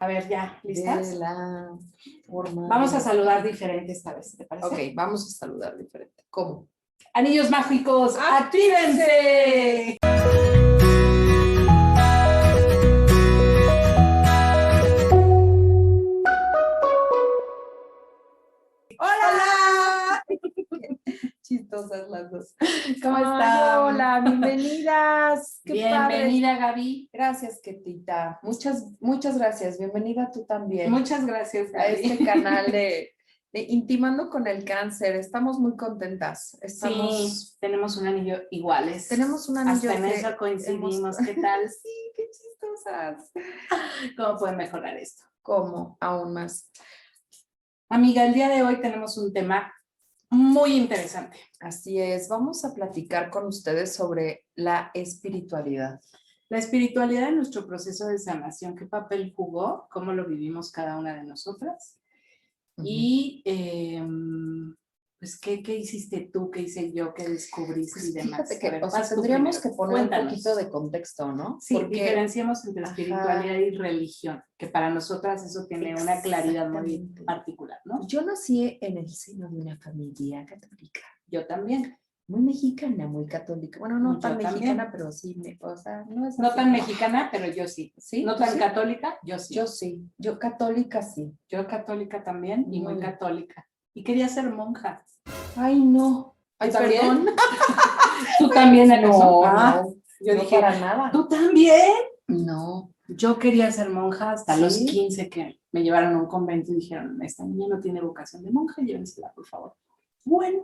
A ver, ya, ¿listas? De la forma. Vamos a saludar diferente esta vez, ¿te parece? Ok, vamos a saludar diferente. ¿Cómo? Anillos mágicos, ¡actívense! ¡Hola! Chistosas las dos. ¿Cómo Ay, están? hola, bienvenidas. Qué Bienvenida, padre. Gaby. Gracias, Ketita. Muchas gracias. Bienvenida tú también Muchas gracias, a Gaby. este canal de Intimando con el Cáncer. Estamos muy contentas. Sí, tenemos un anillo iguales. Tenemos un anillo Hasta en que eso coincidimos. hemos- ¿Qué tal? Sí, qué chistosas. ¿Cómo pueden mejorar esto? ¿Cómo? Aún más. Amiga, el día de hoy tenemos un tema muy interesante. Así es. Vamos a platicar con ustedes sobre la espiritualidad. La espiritualidad en nuestro proceso de sanación, ¿qué papel jugó? ¿Cómo lo vivimos cada una de nosotras? Y pues, ¿qué hiciste tú? ¿Qué hice yo? ¿Qué descubriste Pues y demás? fíjate que, A ver, o sea, vas tú tendríamos primero. que poner Cuéntanos. un poquito de contexto, ¿no? Sí, Porque diferenciemos entre Ajá. espiritualidad y religión, que para nosotras eso tiene una claridad muy Exactamente. particular, ¿no? Yo nací en el seno de una familia católica, Yo también. muy mexicana, muy católica. Bueno, no Yo tan mexicana, también. pero sí, o sea, no es No así tan como- mexicana, pero yo sí. ¿Sí? No ¿Tú tan sí? católica, yo sí. Yo sí, yo católica sí. Yo católica también y muy Muy. católica. Y quería ser monja. Ay, no. Ay, ¿Tú también? perdón. ¿Tú también en No, eso? no, Yo no dije, para nada. ¿tú también? No. Yo quería ser monja hasta ¿Sí? los 15 que me llevaron a un convento y dijeron, esta niña no tiene vocación de monja, llévensela, por favor. Bueno,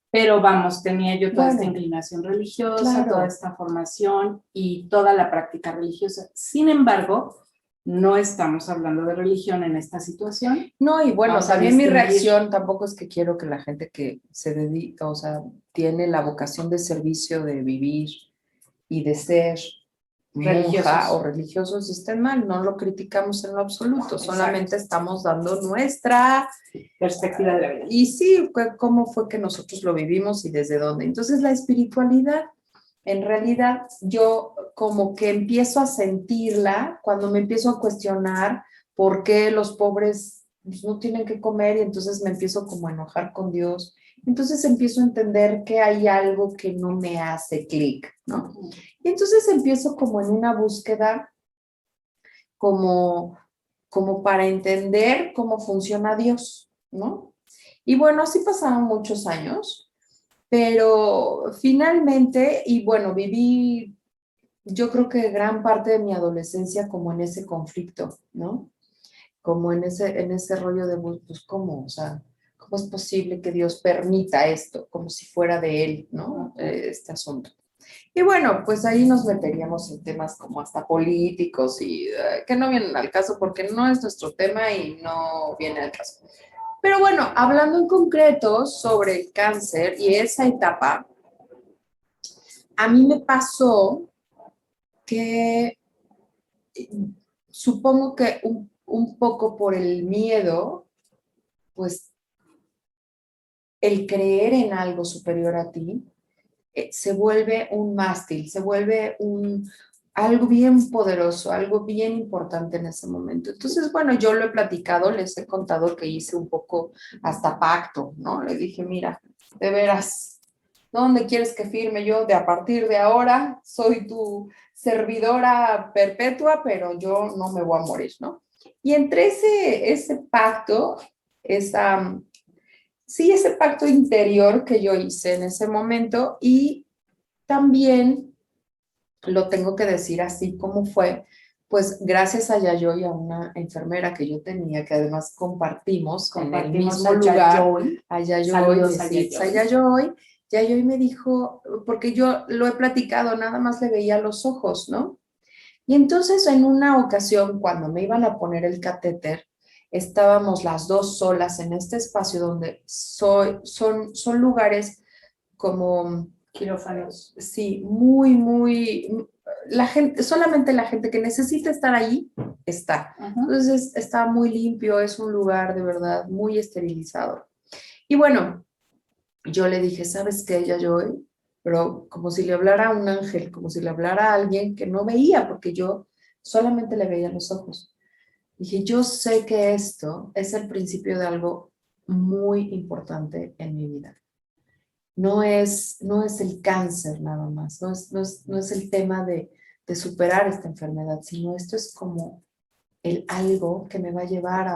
pero vamos, tenía yo toda esta Bueno, inclinación religiosa, claro. toda esta formación y toda la práctica religiosa. Sin embargo, no estamos hablando de religión en esta situación. No, y bueno, Vamos a también mi distinguir. reacción tampoco es que quiero que la gente que se dedica, o sea, tiene la vocación de servicio, de vivir y de ser monja Religiosos. o religiosos estén mal, no lo criticamos en lo absoluto, Exacto. solamente estamos dando nuestra Perspectiva de la vida. y sí, cómo fue que nosotros lo vivimos y desde dónde. Entonces la espiritualidad, en realidad yo como que empiezo a sentirla cuando me empiezo a cuestionar por qué los pobres pues, no tienen que comer y entonces me empiezo como a enojar con Dios. Entonces empiezo a entender que hay algo que no me hace clic, ¿no? Y entonces empiezo como en una búsqueda como para entender cómo funciona Dios, ¿no? Y bueno, así pasaron muchos años, pero finalmente, y bueno, viví yo creo que gran parte de mi adolescencia como en ese conflicto, ¿no? Como en ese rollo de, pues, ¿cómo? O sea, ¿cómo es posible que Dios permita esto? Como si fuera de Él, ¿no? Este asunto. Y bueno, pues ahí nos meteríamos en temas como hasta políticos y que no vienen al caso porque no es nuestro tema y no viene al caso. Pero bueno, hablando en concreto sobre el cáncer y esa etapa, a mí me pasó que supongo que un poco por el miedo, pues el creer en algo superior a ti, se vuelve un mástil, se vuelve algo bien poderoso, algo bien importante en ese momento. Entonces, bueno, yo lo he platicado, les he contado que hice un poco hasta pacto, ¿no? Le dije, mira, de veras, ¿dónde quieres que firme yo? De a partir de ahora soy tu servidora perpetua, pero yo no me voy a morir, ¿no? Y entre ese pacto, ese pacto interior que yo hice en ese momento y también lo tengo que decir así como fue, pues gracias a Yayoi, a una enfermera que yo tenía, que además compartimos en el mismo lugar, a Yayoi, Saludos a Yayoi. Yayoi me dijo, porque yo lo he platicado, nada más le veía los ojos, ¿no? Y entonces en una ocasión, cuando me iban a poner el catéter, estábamos las dos solas en este espacio donde son lugares como quirófanos. Sí, muy, solamente la gente que necesita estar allí está. Entonces está muy limpio, es un lugar de verdad muy esterilizado. Y bueno, yo le dije, ¿sabes qué? Pero como si le hablara a un ángel, como si le hablara a alguien que no veía, porque yo solamente le veía los ojos. Dije, yo sé que esto es el principio de algo muy importante en mi vida. No es el cáncer nada más, no es el tema de superar esta enfermedad, sino esto es como el algo que me va a llevar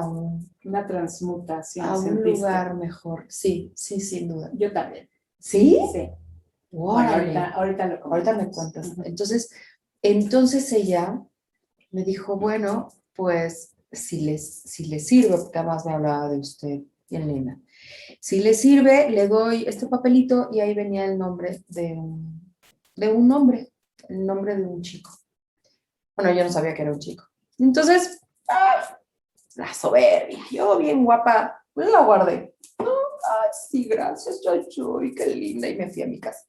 Una transmutación, a un ¿sentiste? lugar mejor. Sí, sí, sin duda. Yo también. ¿Sí? Sí. Bueno, Órale. ahorita lo Ahorita me comentamos. cuentas. Ujú. Entonces ella me dijo, bueno, pues si les sirve, porque además me hablaba de usted, bien linda. Si le sirve, le doy este papelito y ahí venía el nombre de un hombre, el nombre de un chico. Bueno, yo no sabía que era un chico. Entonces, la soberbia, yo bien guapa, la guardé. No, ay, sí, gracias, y qué linda, y me fui a mi casa.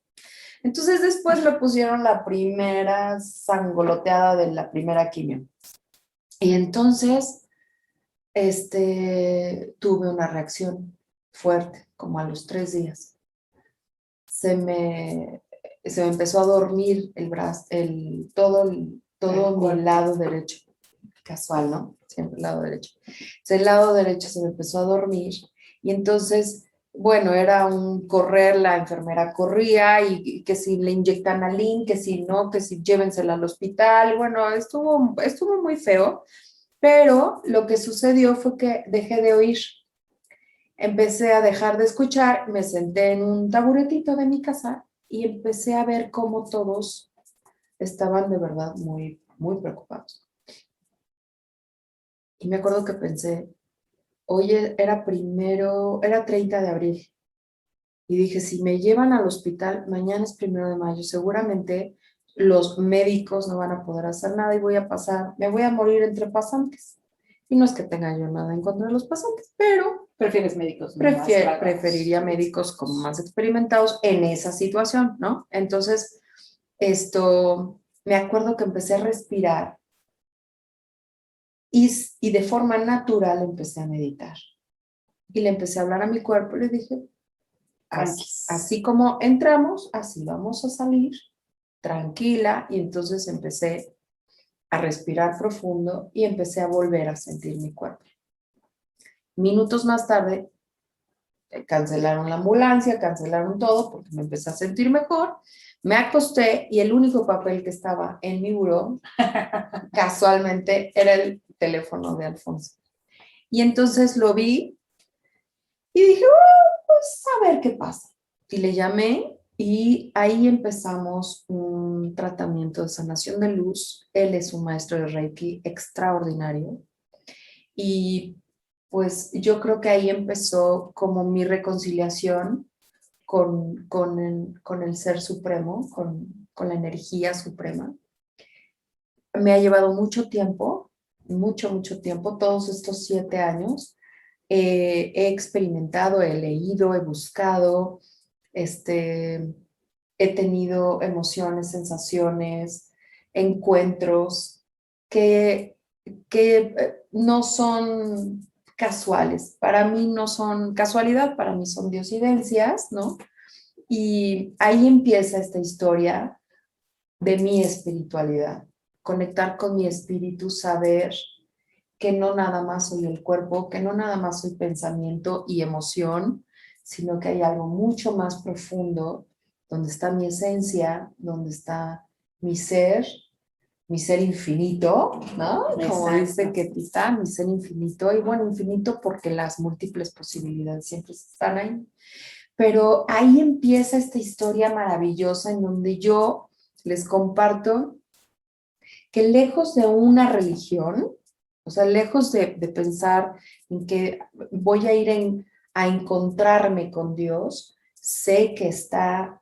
Entonces después me pusieron la primera sangoloteada de la primera quimio. Y entonces, tuve una reacción fuerte, como a los 3 días. Se me empezó a dormir el brazo, todo mi lado derecho. Casual, ¿no? Siempre el lado derecho. El lado derecho se me empezó a dormir y entonces, bueno, era un correr, la enfermera corría y que si le inyectan alin, que si no, que si llévensela al hospital. Bueno, estuvo muy feo, pero lo que sucedió fue que dejé de oír. Empecé a dejar de escuchar, me senté en un taburetito de mi casa y empecé a ver cómo todos estaban de verdad muy, muy preocupados. Y me acuerdo que pensé, oye, era 30 de abril. Y dije, si me llevan al hospital, mañana es 1 de mayo, seguramente los médicos no van a poder hacer nada y me voy a morir entre pasantes. Y no es que tenga yo nada en contra de los pasantes, pero ¿Prefieres médicos más graduados? preferiría médicos como más experimentados en esa situación, ¿no? Entonces, me acuerdo que empecé a respirar y de forma natural empecé a meditar. Y le empecé a hablar a mi cuerpo y le dije, así como entramos, así vamos a salir, tranquila. Y entonces empecé a respirar profundo y empecé a volver a sentir mi cuerpo. Minutos más tarde, cancelaron la ambulancia, cancelaron todo porque me empecé a sentir mejor. Me acosté y el único papel que estaba en mi buró, casualmente, era el teléfono de Alfonso. Y entonces lo vi y dije, pues a ver qué pasa. Y le llamé y ahí empezamos un tratamiento de sanación de luz. Él es un maestro de Reiki extraordinario. Y pues yo creo que ahí empezó como mi reconciliación con el ser supremo, con la energía suprema. Me ha llevado mucho, mucho tiempo, todos estos 7 años. He experimentado, he leído, he buscado, he tenido emociones, sensaciones, encuentros que no son casuales. Para mí no son casualidad, para mí son diosidencias, ¿no? Y ahí empieza esta historia de mi espiritualidad, conectar con mi espíritu, saber que no nada más soy el cuerpo, que no nada más soy pensamiento y emoción, sino que hay algo mucho más profundo, donde está mi esencia, donde está mi ser infinito, ¿no? Como dice Ketita, mi ser infinito, y bueno, infinito porque las múltiples posibilidades siempre están ahí. Pero ahí empieza esta historia maravillosa en donde yo les comparto que lejos de una religión, o sea, lejos de pensar en que voy a ir a encontrarme con Dios, sé que está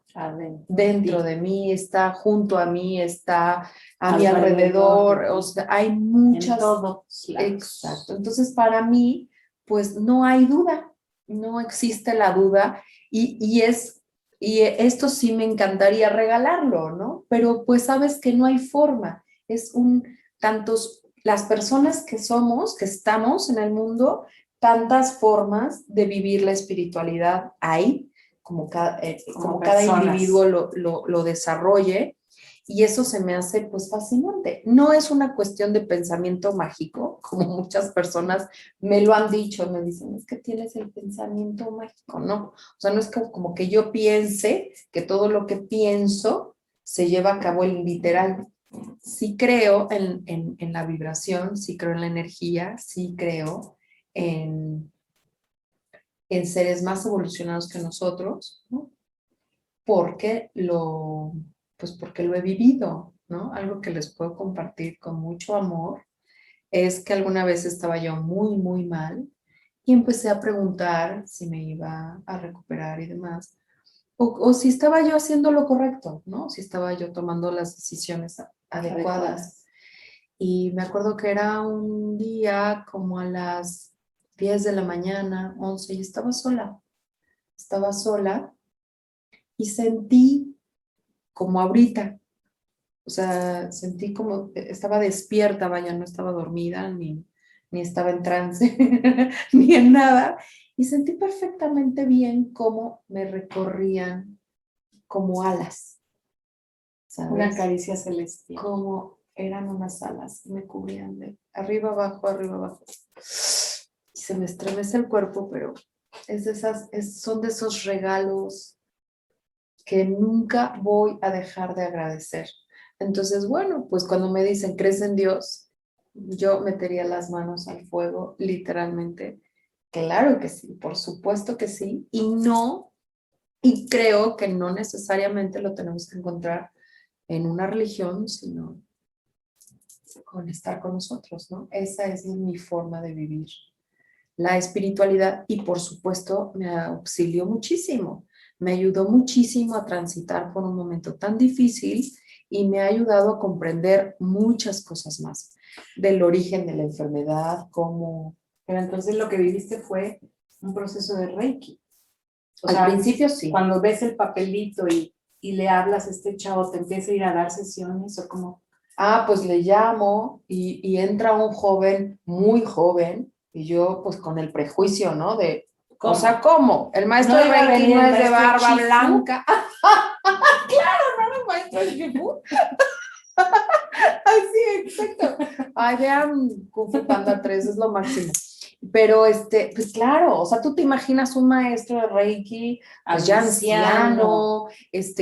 dentro de mí, está junto a mí, está a mi alrededor, o sea, hay muchas... En todos lados. Exacto. Entonces, para mí, pues no hay duda, no existe la duda y esto sí me encantaría regalarlo, ¿no? Pero pues sabes que no hay forma. Las personas que somos, que estamos en el mundo, tantas formas de vivir la espiritualidad hay, como cada individuo lo desarrolle. Y eso se me hace pues fascinante. No es una cuestión de pensamiento mágico, como muchas personas me lo han dicho, me dicen, es que tienes el pensamiento mágico, no. O sea, no es como que yo piense que todo lo que pienso se lleva a cabo en literal. Sí creo en la vibración, sí creo en la energía, sí creo en, en seres más evolucionados que nosotros, ¿no? Porque pues porque lo he vivido, ¿no? Algo que les puedo compartir con mucho amor es que alguna vez estaba yo muy, muy mal y empecé a preguntar si me iba a recuperar y demás, o si estaba yo haciendo lo correcto, ¿no? Si estaba yo tomando las decisiones adecuadas. Y me acuerdo que era un día como a las 10 de la mañana, 11, y estaba sola y sentí como ahorita. O sea, sentí como estaba despierta, vaya, no estaba dormida ni estaba en trance, ni en nada. Y sentí perfectamente bien cómo me recorrían como alas, ¿sabes? Una caricia celestial. Como eran unas alas, me cubrían de arriba abajo, arriba abajo. Y se me estremece el cuerpo, pero son de esos regalos que nunca voy a dejar de agradecer. Entonces, bueno, pues cuando me dicen, ¿crees en Dios? Yo metería las manos al fuego, literalmente. Claro que sí, por supuesto que sí. Y creo que no necesariamente lo tenemos que encontrar en una religión, sino con estar con nosotros, ¿no? Esa es mi forma de vivir la espiritualidad y por supuesto me auxilió muchísimo, me ayudó muchísimo a transitar por un momento tan difícil y me ha ayudado a comprender muchas cosas más del origen de la enfermedad, cómo... Pero entonces lo que viviste fue un proceso de Reiki. O Al sea, principio sí. cuando ves el papelito y le hablas a este chavo, ¿te empieza a ir a dar sesiones o cómo? Ah, pues le llamo y entra un joven, muy joven, y yo pues con el prejuicio, ¿no? De, ¿Cómo? o sea, ¿cómo? El maestro No de iba a Reiki venir no el es de maestro barba Shifu. blanca. Claro, no era el maestro Shifu. Ay, sí, exacto. Ay, vean Kung Fu Panda 3, es lo máximo. Pero, pues claro, o sea, tú te imaginas un maestro de Reiki, pues ya anciano,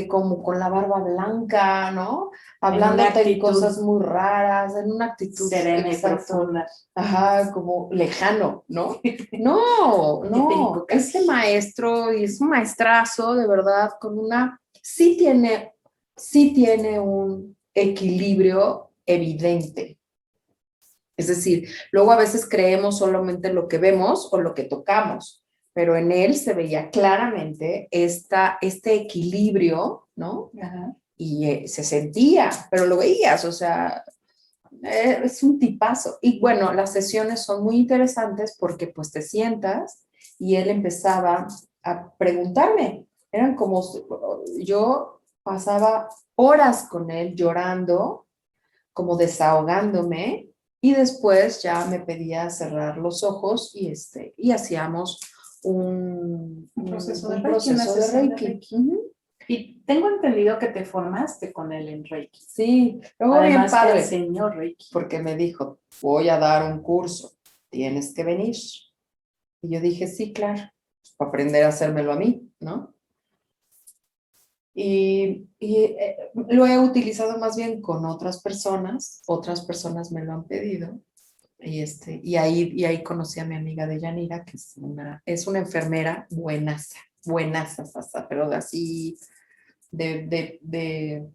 como con la barba blanca, ¿no? Hablándote en cosas muy raras, en una actitud serena y exacto, profunda. ajá, como lejano, ¿no? No, ese maestro, y es un maestrazo, de verdad, sí tiene un equilibrio evidente. Es decir, luego a veces creemos solamente lo que vemos o lo que tocamos, pero en él se veía claramente este equilibrio, ¿no? Ajá. Y se sentía, pero lo veías, o sea, es un tipazo. Y bueno, las sesiones son muy interesantes porque pues te sientas y él empezaba a preguntarme. Eran como, yo pasaba horas con él llorando, como desahogándome, y después ya me pedía cerrar los ojos y hacíamos un proceso de un Reiki, proceso una de sesión de Reiki. Reiki. Y tengo entendido que te formaste con él en Reiki. Sí, luego Además, bien padre, te enseñó Reiki. porque me dijo, voy a dar un curso, tienes que venir. Y yo dije, sí, claro, para aprender a hacérmelo a mí, ¿no? Y lo he utilizado más bien con otras personas me lo han pedido. Y ahí conocí a mi amiga de Yanira, que es una enfermera buenaza, buenaza, pero así de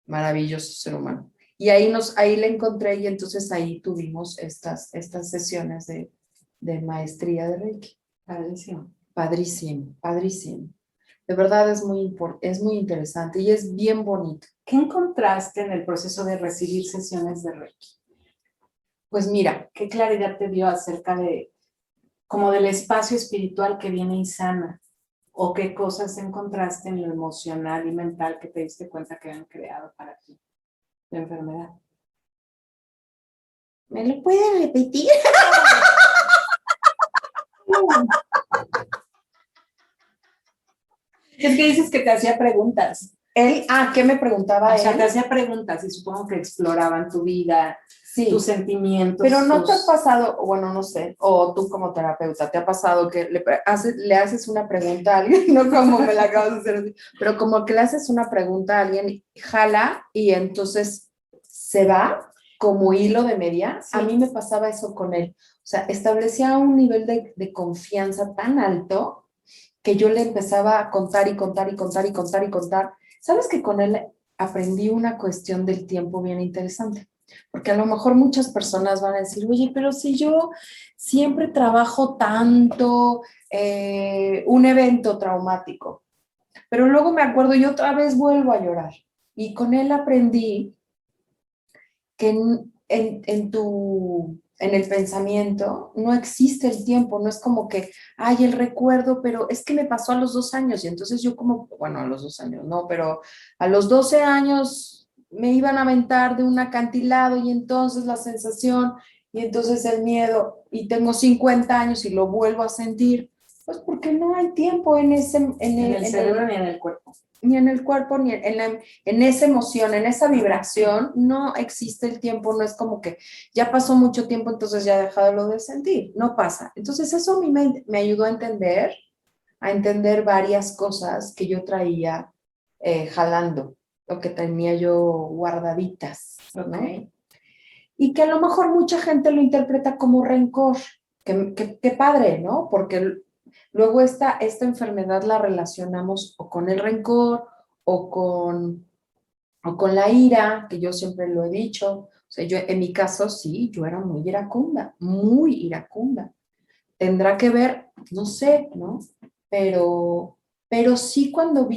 maravilloso ser humano. Y ahí la encontré y entonces ahí tuvimos estas sesiones de maestría de Reiki. Padrísimo. Padrísimo, padrísimo. De verdad es muy interesante y es bien bonito. ¿Qué encontraste en el proceso de recibir sesiones de Reiki? Pues mira, ¿Qué claridad te dio acerca como del espacio espiritual que viene y sana? ¿O qué cosas encontraste en lo emocional y mental que te diste cuenta que han creado para ti la enfermedad? ¿me lo puedes repetir? Es que dices que te hacía preguntas. Él, ¿qué me preguntaba O sea, él? te hacía preguntas y supongo que exploraban tu vida, Sí. tus sentimientos. Pero ¿no te ha pasado, bueno, no sé, o tú como terapeuta, te ha pasado que le haces una pregunta a alguien, no como me la acabas de hacer así, pero como que le haces una pregunta a alguien, jala y entonces se va como hilo de media? Sí. A mí me pasaba eso con él. O sea, establecía un nivel de confianza tan alto que yo le empezaba a contar y contar y contar y contar y contar. ¿Sabes que con él aprendí una cuestión del tiempo bien interesante? Porque a lo mejor muchas personas van a decir, oye, pero si yo siempre trabajo tanto, un evento traumático, pero luego me acuerdo y otra vez vuelvo a llorar. Y con él aprendí que en el pensamiento no existe el tiempo, no es como que, el recuerdo, pero es que me pasó a los 2 años y entonces yo como, bueno, a los 2 años no, pero a los 12 años me iban a aventar de un acantilado y entonces la sensación y entonces el miedo y tengo 50 años y lo vuelvo a sentir, pues porque no hay tiempo en ese, en el cerebro ni en el cuerpo. Ni en el cuerpo, ni en esa emoción, en esa vibración, no existe el tiempo, no es como que ya pasó mucho tiempo, entonces ya he dejado de sentir, no pasa. Entonces eso a mí me ayudó a entender varias cosas que yo traía jalando, o que tenía yo guardaditas, ¿no? Okay. Y que a lo mejor mucha gente lo interpreta como rencor, que padre, ¿no? Porque luego esta enfermedad la relacionamos o con el rencor o con la ira, que yo siempre lo he dicho. O sea, yo en mi caso sí, yo era muy iracunda, muy iracunda. Tendrá que ver, no sé, ¿no? Pero sí cuando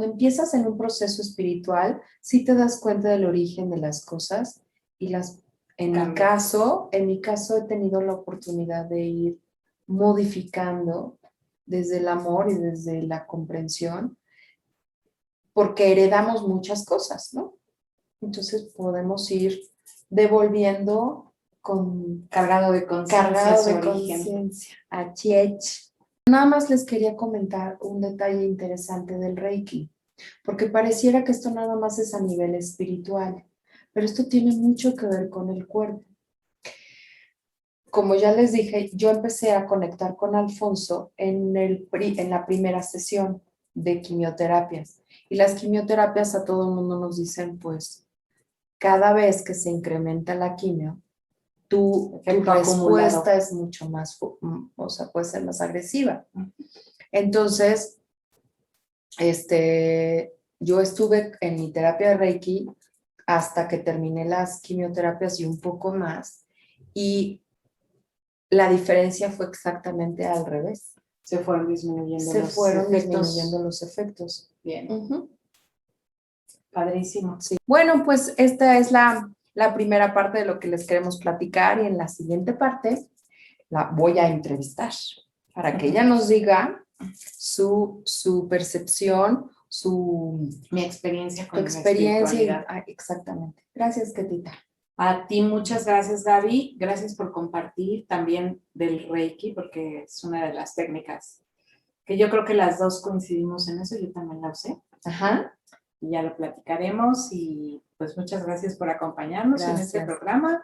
empiezas en un proceso espiritual, sí te das cuenta del origen de las cosas y en mi caso he tenido la oportunidad de ir modificando desde el amor y desde la comprensión, porque heredamos muchas cosas, ¿no? Entonces podemos ir devolviendo cargado de conciencia. Nada más les quería comentar un detalle interesante del Reiki, porque pareciera que esto nada más es a nivel espiritual, pero esto tiene mucho que ver con el cuerpo. Como ya les dije, yo empecé a conectar con Alfonso en la primera sesión de quimioterapias. Y las quimioterapias a todo el mundo nos dicen, pues, cada vez que se incrementa la quimio, tu respuesta es mucho más, o sea, puede ser más agresiva. Entonces, yo estuve en mi terapia de Reiki hasta que terminé las quimioterapias y un poco más, y la diferencia fue exactamente al revés. Se fueron disminuyendo los efectos. Bien. Padrísimo. Sí. Bueno, pues esta es la primera parte de lo que les queremos platicar, y en la siguiente parte la voy a entrevistar para que ella nos diga su percepción, mi experiencia con la espiritualidad. Exactamente. Gracias, Ketita. A ti muchas gracias, Gaby. Gracias por compartir también del Reiki, porque es una de las técnicas que yo creo que las dos coincidimos en eso. Yo también la usé. Ajá. Y ya lo platicaremos, y pues muchas gracias por acompañarnos en este programa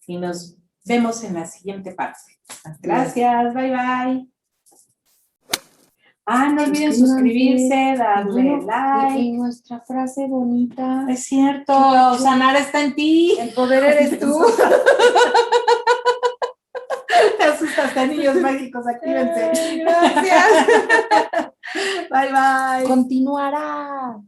y nos vemos en la siguiente parte. Gracias, bye bye. No olviden suscribirse, darle like. Y nuestra frase bonita. Es cierto, sanar está en ti. El poder eres tú. Te asustaste, niños mágicos, actívense. Gracias. Bye bye. Continuará.